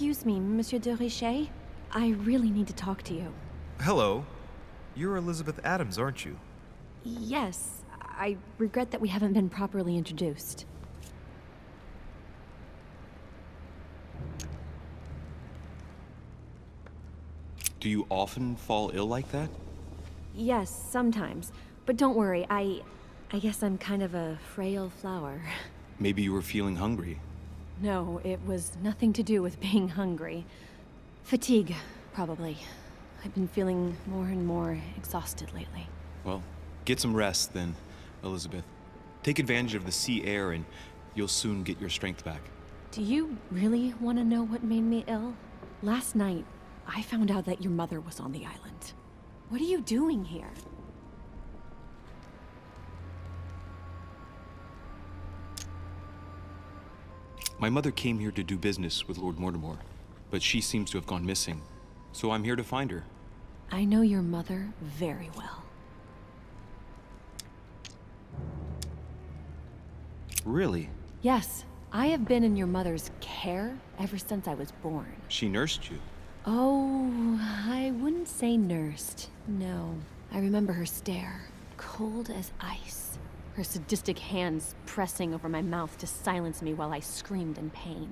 Excuse me, Monsieur de Richet? I really need to talk to you. Hello. You're Elizabeth Adams, aren't you? Yes, I regret that we haven't been properly introduced. Do you often fall ill like that? Yes, sometimes. But don't worry, I guess I'm kind of a frail flower. Maybe you were feeling hungry. No, it was nothing to do with being hungry. Fatigue, probably. I've been feeling more and more exhausted lately. Well, get some rest then, Elizabeth. Take advantage of the sea air and you'll soon get your strength back. Do you really want to know what made me ill? Last night, I found out that your mother was on the island. What are you doing here? My mother came here to do business with Lord Mortimer, but she seems to have gone missing. So I'm here to find her. I know your mother very well. Really? Yes, I have been in your mother's care ever since I was born. She nursed you? Oh, I wouldn't say nursed. No. I remember her stare, cold as ice. Her sadistic hands pressing over my mouth to silence me while I screamed in pain.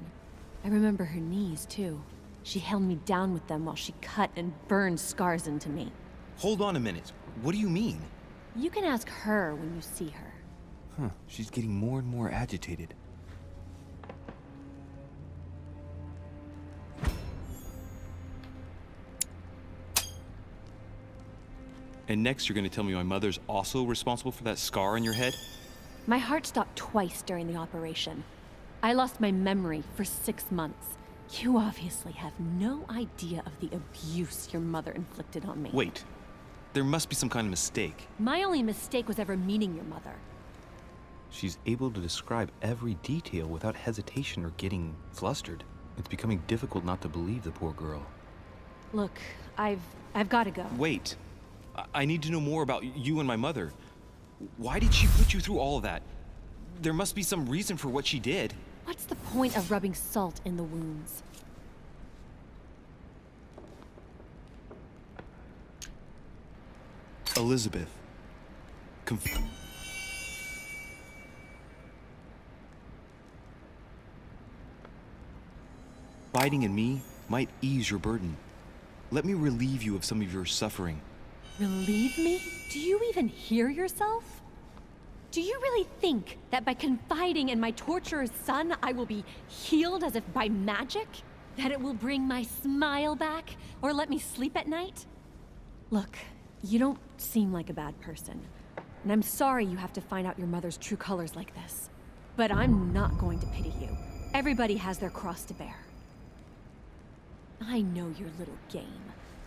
I remember her knees, too. She held me down with them while she cut and burned scars into me. Hold on a minute. What do you mean? You can ask her when you see her. Huh, she's getting more and more agitated. And next you're gonna tell me my mother's also responsible for that scar on your head? My heart stopped twice during the operation. I lost my memory for 6 months. You obviously have no idea of the abuse your mother inflicted on me. Wait. There must be some kind of mistake. My only mistake was ever meeting your mother. She's able to describe every detail without hesitation or getting flustered. It's becoming difficult not to believe the poor girl. Look, I've got to go. Wait. I need to know more about you and my mother. Why did she put you through all of that? There must be some reason for what she did. What's the point of rubbing salt in the wounds? Elizabeth. Confiding in me might ease your burden. Let me relieve you of some of your suffering. Relieve me? Do you even hear yourself? Do you really think that by confiding in my torturer's son, I will be healed as if by magic? That it will bring my smile back, or let me sleep at night? Look, you don't seem like a bad person, and I'm sorry you have to find out your mother's true colors like this. But I'm not going to pity you. Everybody has their cross to bear. I know your little game.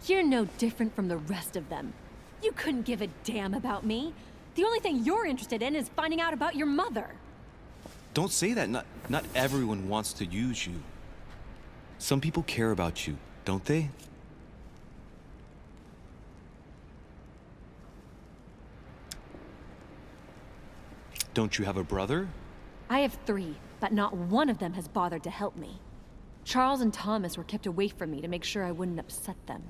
You're no different from the rest of them. You couldn't give a damn about me. The only thing you're interested in is finding out about your mother. Don't say that. Not everyone wants to use you. Some people care about you, don't they? Don't you have a brother? I have 3, but not one of them has bothered to help me. Charles and Thomas were kept away from me to make sure I wouldn't upset them.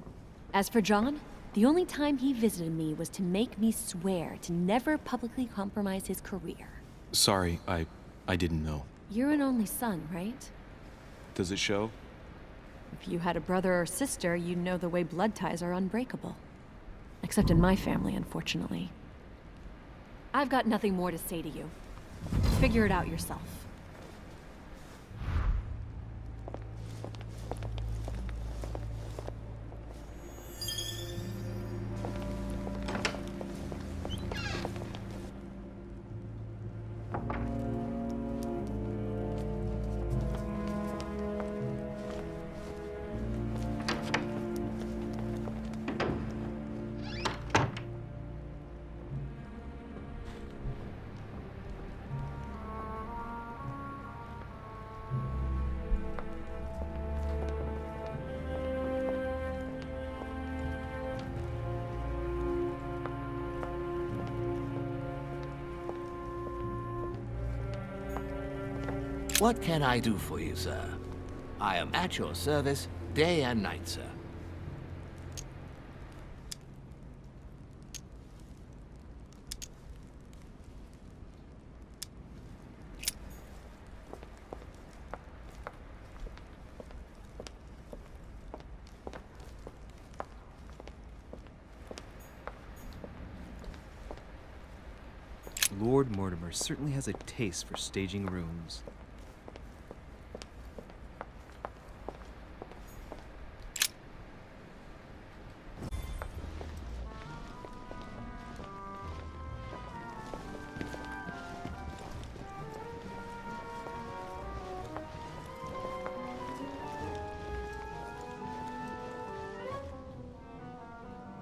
As for John, the only time he visited me was to make me swear to never publicly compromise his career. Sorry, I didn't know. You're an only son, right? Does it show? If you had a brother or sister, you'd know the way blood ties are unbreakable. Except in my family, unfortunately. I've got nothing more to say to you. Figure it out yourself. What can I do for you, sir? I am at your service, day and night, sir. Lord Mortimer certainly has a taste for staging rooms.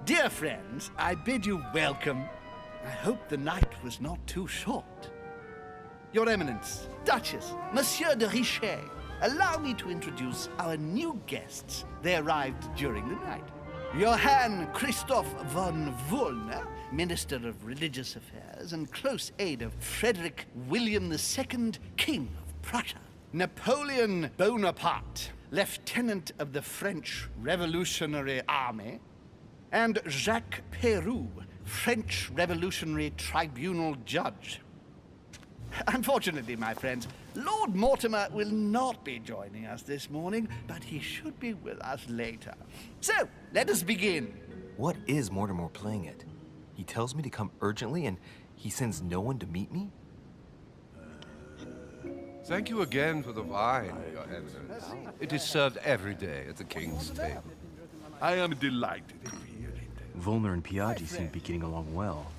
Dear friends, I bid you welcome. I hope the night was not too short. Your Eminence, Duchess, Monsieur de Richet, allow me to introduce our new guests. They arrived during the night. Johann Christoph von Wollner, Minister of Religious Affairs and close aide of Frederick William II, King of Prussia. Napoleon Bonaparte, Lieutenant of the French Revolutionary Army. And Jacques Peroux, French Revolutionary Tribunal Judge. Unfortunately, my friends, Lord Mortimer will not be joining us this morning, but he should be with us later. So, let us begin. What is Mortimer playing at? He tells me to come urgently and he sends no one to meet me? Thank you again for the wine, Your Eminence. It is served every day at the king's table. I am delighted to hear it. Volner and Piaggi seem to be getting along well.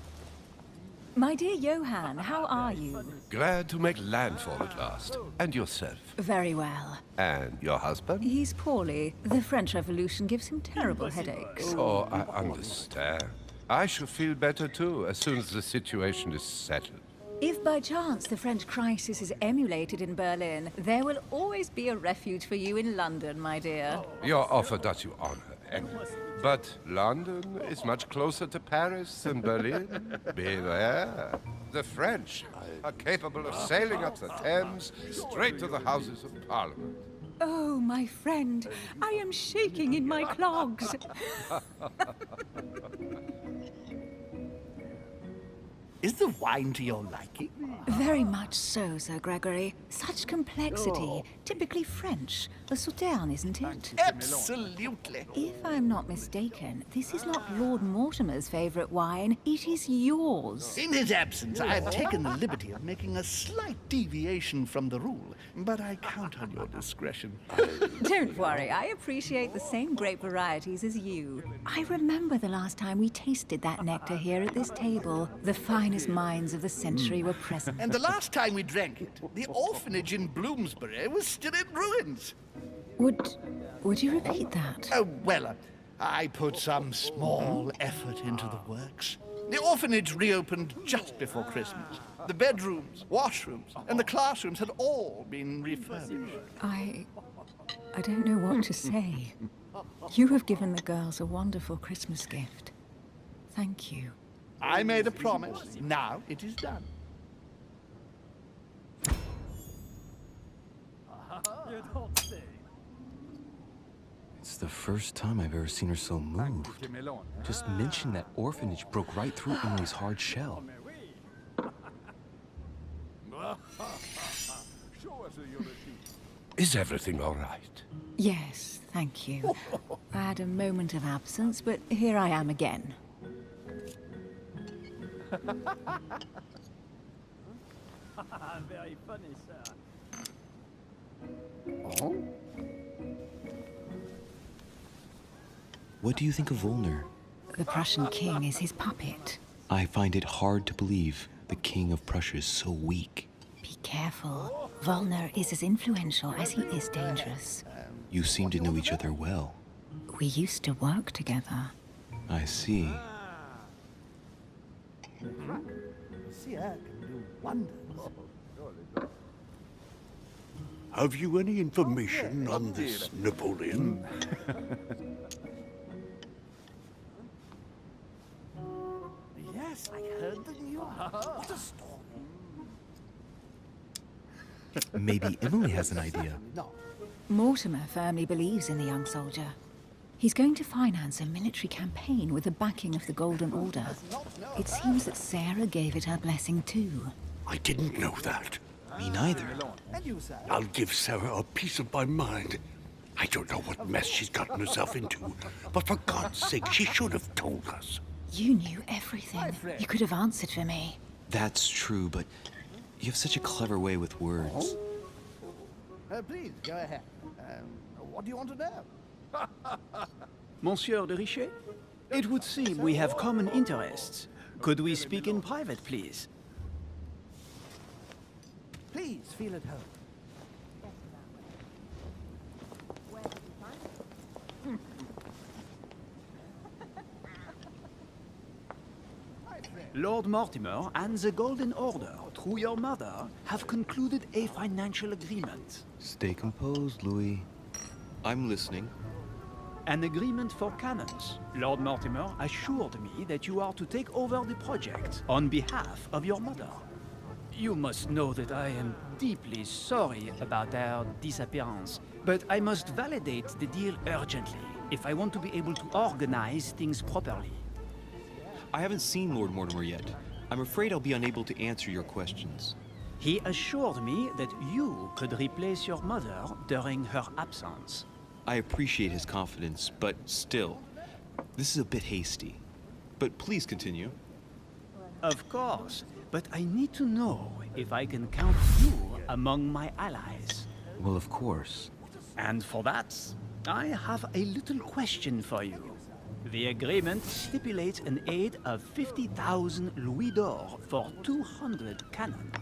My dear Johann, how are you? Glad to make landfall at last. And yourself? Very well. And your husband? He's poorly. The French Revolution gives him terrible headaches. Oh, I understand. I shall feel better too, as soon as the situation is settled. If by chance the French crisis is emulated in Berlin, there will always be a refuge for you in London, my dear. Your offer does you honor, Anne. But London is much closer to Paris than Berlin. Beware. The French are capable of sailing up the Thames straight to the Houses of Parliament. Oh, my friend, I am shaking in my clogs. Is the wine to your liking? Very much so, Sir Gregory. Such complexity. Typically French. A Sauterne, isn't it? Absolutely. If I'm not mistaken, this is not Lord Mortimer's favorite wine. It is yours. In his absence, I have taken the liberty of making a slight deviation from the rule, but I count on your discretion. Don't worry, I appreciate the same grape varieties as you. I remember the last time we tasted that nectar here at this table. The finest minds of the century were present. And the last time we drank it, the orphanage in Bloomsbury was still in ruins. Would you repeat that? Oh, well, I put some small effort into the works. The orphanage reopened just before Christmas. The bedrooms, washrooms, and the classrooms had all been refurbished. I don't know what to say. You have given the girls a wonderful Christmas gift. Thank you. I made a promise. Now it is done. It's the first time I've ever seen her so moved. Just mention that orphanage broke right through Emily's hard shell. Is everything all right? Yes, thank you. I had a moment of absence, but here I am again. Very funny, sir. Oh? What do you think of Volner? The Prussian king is his puppet. I find it hard to believe the king of Prussia is so weak. Be careful. Volner is as influential as he is dangerous. You seem to know each other well. We used to work together. I see. Sire can do wonders. Have you any information on this Napoleon? Yes, I heard the news. What a story. Maybe Emily has an idea. No. Mortimer firmly believes in the young soldier. He's going to finance a military campaign with the backing of the Golden Order. It seems that Sarah gave it her blessing too. I didn't know that. Me neither. I'll give Sarah a piece of my mind. I don't know what mess she's gotten herself into, but for God's sake, she should have told us. You knew everything. You could have answered for me. That's true, but you have such a clever way with words. Please, go ahead. What do you want to know? Monsieur de Richet? It would seem we have common interests. Could we speak in private, please? Please, feel at home. Lord Mortimer and the Golden Order, through your mother, have concluded a financial agreement. Stay composed, Louis. I'm listening. An agreement for cannons. Lord Mortimer assured me that you are to take over the project on behalf of your mother. You must know that I am deeply sorry about her disappearance, but I must validate the deal urgently if I want to be able to organize things properly. I haven't seen Lord Mortimer yet. I'm afraid I'll be unable to answer your questions. He assured me that you could replace your mother during her absence. I appreciate his confidence, but still, this is a bit hasty. But please continue. Of course, but I need to know if I can count you among my allies. Well, of course. And for that, I have a little question for you. The agreement stipulates an aid of 50,000 louis d'or for 200 cannon.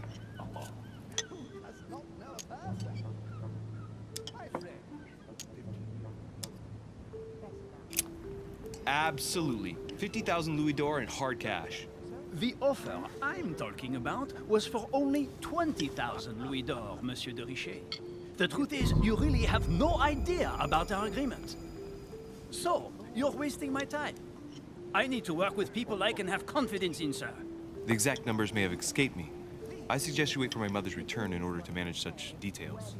Absolutely. 50,000 louis d'or in hard cash. The offer I'm talking about was for only 20,000 louis d'or, Monsieur de Richet. The truth is, you really have no idea about our agreement. So, you're wasting my time. I need to work with people I can have confidence in, sir. The exact numbers may have escaped me. I suggest you wait for my mother's return in order to manage such details.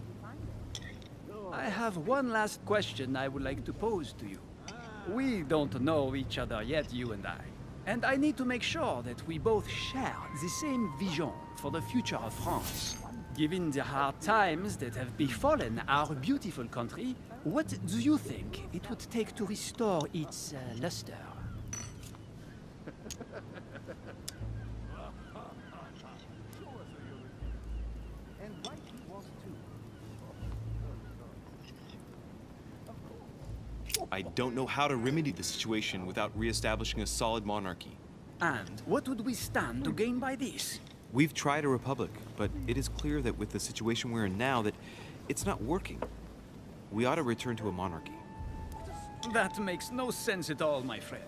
I have one last question I would like to pose to you. We don't know each other yet, you and I. And I need to make sure that we both share the same vision for the future of France. Given the hard times that have befallen our beautiful country, what do you think it would take to restore its luster? I don't know how to remedy the situation without re-establishing a solid monarchy. And what would we stand to gain by this? We've tried a republic, but it is clear that with the situation we're in now that it's not working. We ought to return to a monarchy. That makes no sense at all, my friend.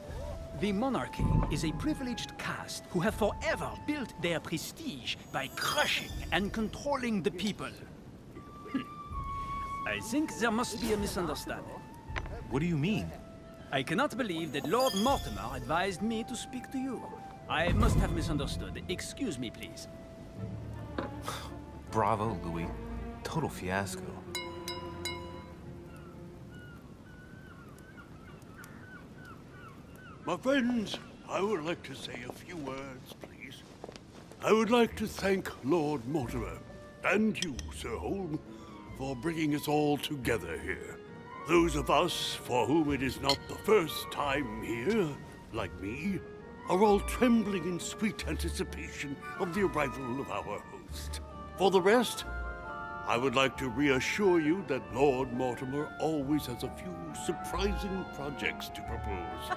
The monarchy is a privileged caste who have forever built their prestige by crushing and controlling the people. I think there must be a misunderstanding. What do you mean? I cannot believe that Lord Mortimer advised me to speak to you. I must have misunderstood. Excuse me, please. Bravo, Louis. Total fiasco. My friends, I would like to say a few words, please. I would like to thank Lord Mortimer, and you, Sir Holm, for bringing us all together here. Those of us for whom it is not the first time here, like me, are all trembling in sweet anticipation of the arrival of our host. For the rest, I would like to reassure you that Lord Mortimer always has a few surprising projects to propose.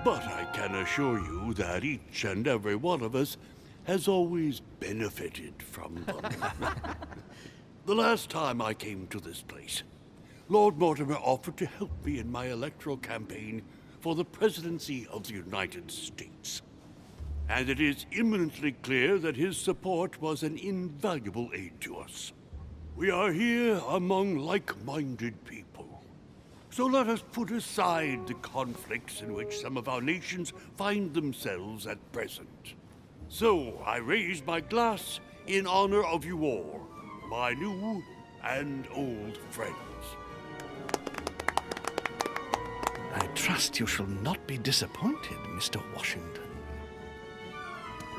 But I can assure you that each and every one of us has always benefited from them. The last time I came to this place, Lord Mortimer offered to help me in my electoral campaign for the presidency of the United States. And it is imminently clear that his support was an invaluable aid to us. We are here among like-minded people. So let us put aside the conflicts in which some of our nations find themselves at present. So I raise my glass in honor of you all, my new and old friends. trust you shall not be disappointed, Mr. Washington.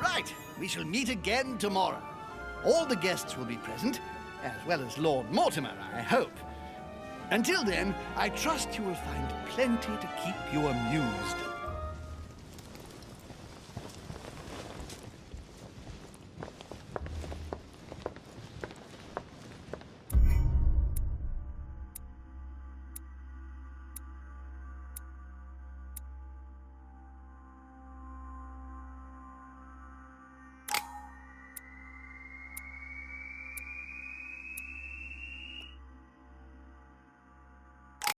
Right, we shall meet again tomorrow. All the guests will be present, as well as Lord Mortimer, I hope. Until then, I trust you will find plenty to keep you amused.